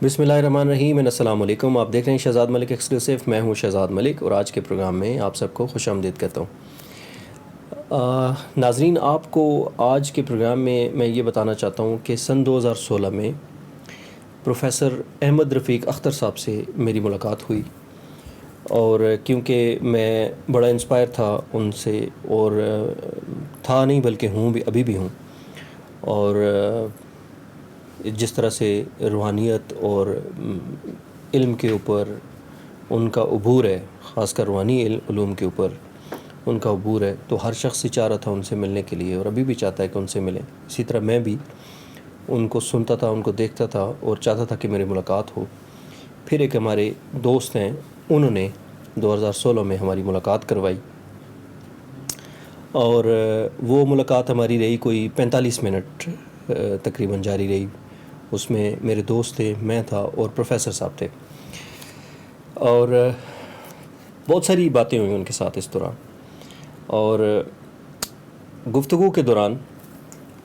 بسم اللہ الرحمن الرحیم السلام علیکم. آپ دیکھ رہے ہیں شہزاد ملک ایکسکلوسیو. میں ہوں شہزاد ملک اور آج کے پروگرام میں آپ سب کو خوش آمدید کہتا ہوں. ناظرین، آپ کو آج کے پروگرام میں یہ بتانا چاہتا ہوں کہ سن 2016 میں پروفیسر احمد رفیق اختر صاحب سے میری ملاقات ہوئی، اور کیونکہ میں بڑا انسپائر تھا ان سے، اور تھا نہیں بلکہ ہوں بھی، ابھی بھی ہوں. اور جس طرح سے روحانیت اور علم کے اوپر ان کا عبور ہے، خاص کر روحانی علوم کے اوپر ان کا عبور ہے، تو ہر شخص ہی چاہ رہا تھا ان سے ملنے کے لیے، اور ابھی بھی چاہتا ہے کہ ان سے ملیں. اسی طرح میں بھی ان کو سنتا تھا، ان کو دیکھتا تھا اور چاہتا تھا کہ میری ملاقات ہو. پھر ایک ہمارے دوست ہیں، انہوں نے 2016 میں ہماری ملاقات کروائی، اور وہ ملاقات ہماری رہی کوئی 45 منٹ تقریباً جاری رہی. اس میں میرے دوست تھے، میں تھا اور پروفیسر صاحب تھے، اور بہت ساری باتیں ہوئیں ان کے ساتھ اس دوران. اور گفتگو کے دوران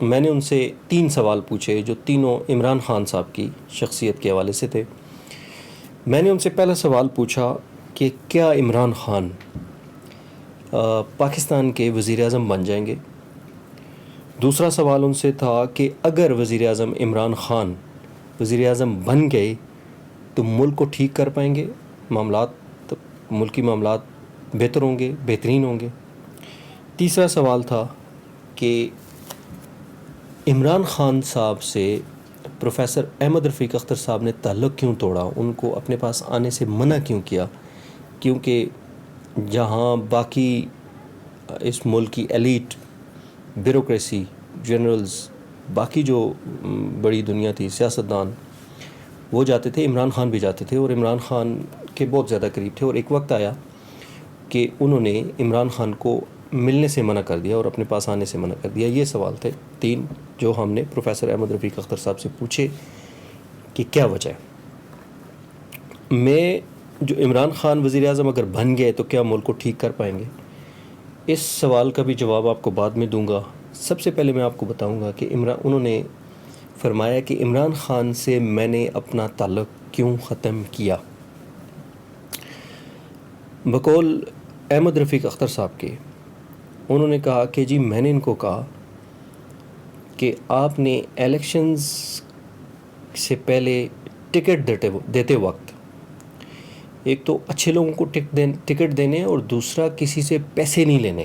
میں نے ان سے 3 سوال پوچھے، جو تینوں عمران خان صاحب کی شخصیت کے حوالے سے تھے. میں نے ان سے پہلا سوال پوچھا کہ کیا عمران خان پاکستان کے وزیر اعظم بن جائیں گے. دوسرا سوال ان سے تھا کہ اگر وزیر اعظم عمران خان وزیر اعظم بن گئے تو ملک کو ٹھیک کر پائیں گے، ملکی معاملات بہتر ہوں گے، بہترین ہوں گے. تیسرا سوال تھا کہ عمران خان صاحب سے پروفیسر احمد رفیق اختر صاحب نے تعلق کیوں توڑا، ان کو اپنے پاس آنے سے منع کیوں کیا. کیونکہ جہاں باقی اس ملک کی ایلیٹ، بیوروکریسی، جنرلز، باقی جو بڑی دنیا تھی، سیاستدان، وہ جاتے تھے، عمران خان بھی جاتے تھے اور عمران خان کے بہت زیادہ قریب تھے. اور ایک وقت آیا کہ انہوں نے عمران خان کو ملنے سے منع کر دیا اور اپنے پاس آنے سے منع کر دیا. یہ سوال تھے 3 جو ہم نے پروفیسر احمد رفیق اختر صاحب سے پوچھے کہ کیا وجہ ہے. میں جو عمران خان وزیر اعظم اگر بن گئے تو کیا ملک کو ٹھیک کر پائیں گے، اس سوال کا بھی جواب آپ کو بعد میں دوں گا. سب سے پہلے میں آپ کو بتاؤں گا کہ انہوں نے فرمایا کہ عمران خان سے میں نے اپنا تعلق کیوں ختم کیا. بقول احمد رفیق اختر صاحب کے، انہوں نے کہا کہ جی میں نے ان کو کہا کہ آپ نے الیکشنز سے پہلے ٹکٹ دیتے وقت ایک تو اچھے لوگوں کو ٹکٹ دینے، اور دوسرا کسی سے پیسے نہیں لینے.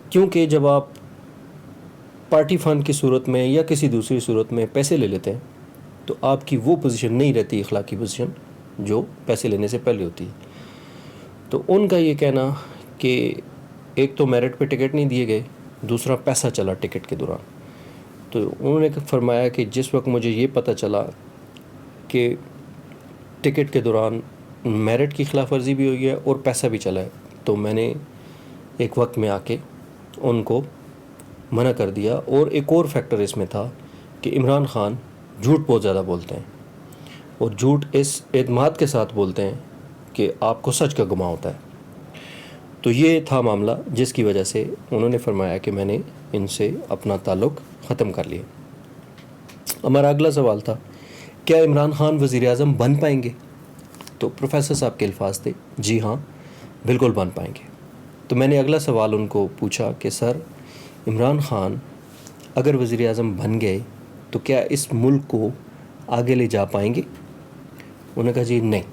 کیونکہ جب آپ پارٹی فنڈ کی صورت میں یا کسی دوسری صورت میں پیسے لے لیتے ہیں تو آپ کی وہ پوزیشن نہیں رہتی، اخلاقی پوزیشن جو پیسے لینے سے پہلے ہوتی ہے. تو ان کا یہ کہنا کہ ایک تو میرٹ پہ ٹکٹ نہیں دیے گئے، دوسرا پیسہ چلا ٹکٹ کے دوران. تو انہوں نے فرمایا کہ جس وقت مجھے یہ پتہ چلا کہ ٹکٹ کے دوران میرٹ کی خلاف ورزی بھی ہوئی ہے اور پیسہ بھی چلا ہے، تو میں نے ایک وقت میں آ کے ان کو منع کر دیا. اور ایک اور فیکٹر اس میں تھا کہ عمران خان جھوٹ بہت زیادہ بولتے ہیں، اور جھوٹ اس اعتماد کے ساتھ بولتے ہیں کہ آپ کو سچ کا گمان ہوتا ہے. تو یہ تھا معاملہ جس کی وجہ سے انہوں نے فرمایا کہ میں نے ان سے اپنا تعلق ختم کر لیا. ہمارا اگلا سوال تھا کیا عمران خان وزیر اعظم بن پائیں گے. تو پروفیسر صاحب کے الفاظ تھے جی ہاں بالکل بن پائیں گے. تو میں نے اگلا سوال ان کو پوچھا کہ سر عمران خان اگر وزیر اعظم بن گئے تو کیا اس ملک کو آگے لے جا پائیں گے. انہوں نے کہا جی نہیں.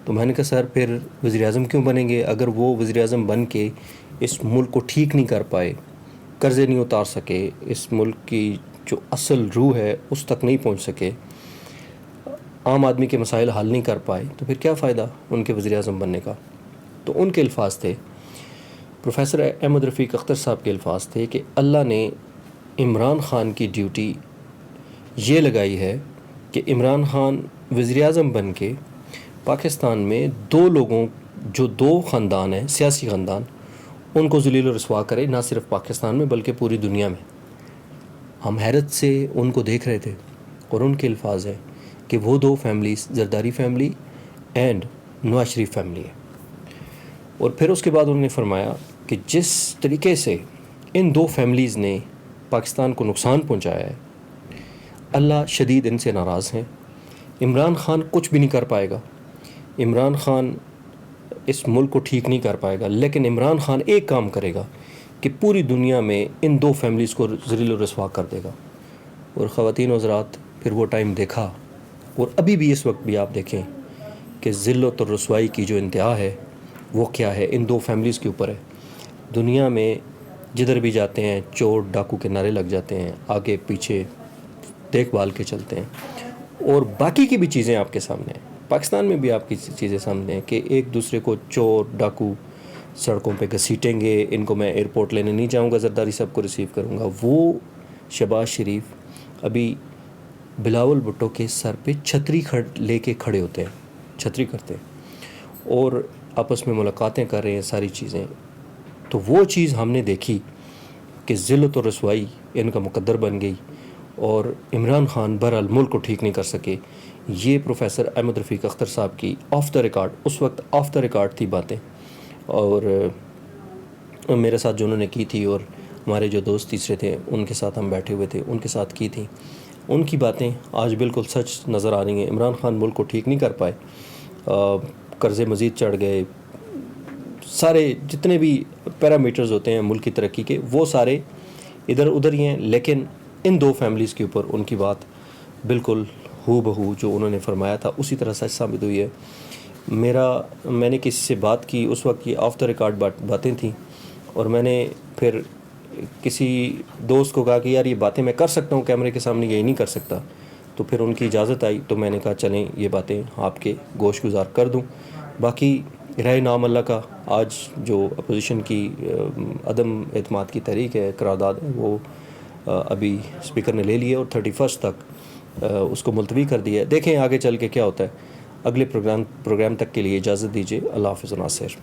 تو میں نے کہا سر پھر وزیر اعظم کیوں بنیں گے اگر وہ وزیر اعظم بن کے اس ملک کو ٹھیک نہیں کر پائے، قرضے نہیں اتار سکے، اس ملک کی جو اصل روح ہے اس تک نہیں پہنچ سکے، عام آدمی کے مسائل حل نہیں کر پائے، تو پھر کیا فائدہ ان کے وزیر اعظم بننے کا. تو ان کے الفاظ تھے، پروفیسر احمد رفیق اختر صاحب کے الفاظ تھے کہ اللہ نے عمران خان کی ڈیوٹی یہ لگائی ہے کہ عمران خان وزیر اعظم بن کے پاکستان میں 2 لوگوں، جو 2 خاندان ہیں، سیاسی خاندان، ان کو ذلیل و رسوا کرے، نہ صرف پاکستان میں بلکہ پوری دنیا میں. ہم حیرت سے ان کو دیکھ رہے تھے، اور ان کے الفاظ ہیں کہ وہ 2 families, Zardari family and Nawaz Sharif family ہے. اور پھر اس کے بعد انہوں نے فرمایا کہ جس طریقے سے ان 2 فیملیز نے پاکستان کو نقصان پہنچایا ہے، اللہ شدید ان سے ناراض ہیں. عمران خان کچھ بھی نہیں کر پائے گا, عمران خان اس ملک کو ٹھیک نہیں کر پائے گا, لیکن عمران خان ایک کام کرے گا کہ پوری دنیا میں ان دو فیملیز کو ذلیل و رسوا کر دے گا. اور خواتین و حضرات, پھر وہ ٹائم دیکھا اور ابھی بھی اس وقت بھی آپ دیکھیں کہ ذلت اور رسوائی کی جو انتہا ہے وہ کیا ہے, ان دو فیملیز کے اوپر ہے. دنیا میں جدھر بھی جاتے ہیں چور ڈاکو کے نعرے لگ جاتے ہیں, آگے پیچھے دیکھ بھال کے چلتے ہیں. اور باقی کی بھی چیزیں آپ کے سامنے ہیں, پاکستان میں بھی آپ کی چیزیں سامنے ہیں کہ ایک دوسرے کو چور ڈاکو سڑکوں پہ گھسیٹیں گے, ان کو میں ایئرپورٹ لینے نہیں جاؤں گا, زرداری صاحب کو ریسیو کروں گا. وہ شہباز شریف ابھی بلاول بھٹو کے سر پہ چھتری لے کے کھڑے ہوتے ہیں, چھتری کرتے ہیں اور آپس میں ملاقاتیں کر رہے ہیں, ساری چیزیں. تو وہ چیز ہم نے دیکھی کہ ذلت و رسوائی ان کا مقدر بن گئی, اور عمران خان بہرحال ملک کو ٹھیک نہیں کر سکے. یہ پروفیسر احمد رفیق اختر صاحب کی آف دا ریکارڈ, اس وقت آف دا ریکارڈ تھی باتیں, اور میرے ساتھ جو انہوں نے کی تھی, اور ہمارے جو دوست تیسرے تھے ان کے ساتھ ہم بیٹھے ہوئے تھے, ان کے ساتھ کی تھیں. ان کی باتیں آج بالکل سچ نظر آ رہی ہیں. عمران خان ملک کو ٹھیک نہیں کر پائے, قرضے مزید چڑھ گئے, سارے جتنے بھی پیرامیٹرز ہوتے ہیں ملک کی ترقی کے وہ سارے ادھر ادھر ہی ہیں. لیکن ان دو فیملیز کے اوپر ان کی بات بالکل ہو بہو جو انہوں نے فرمایا تھا اسی طرح سچ ثابت ہوئی ہے. میں نے کسی سے بات کی اس وقت کی آف دا ریکارڈ باتیں تھیں, اور میں نے پھر کسی دوست کو کہا کہ یار یہ باتیں میں کر سکتا ہوں کیمرے کے سامنے, یہی نہیں کر سکتا. تو پھر ان کی اجازت آئی تو میں نے کہا چلیں یہ باتیں آپ کے گوش گزار کر دوں. باقی رائے نام اللہ کا, آج جو اپوزیشن کی عدم اعتماد کی تحریک ہے, قرارداد ہے, وہ ابھی اسپیکر نے لے لی ہے اور 31 تک اس کو ملتوی کر دیا ہے. دیکھیں آگے چل کے کیا ہوتا ہے. اگلے پروگرام تک کے لیے اجازت دیجیے. اللہ حافظ ناصر.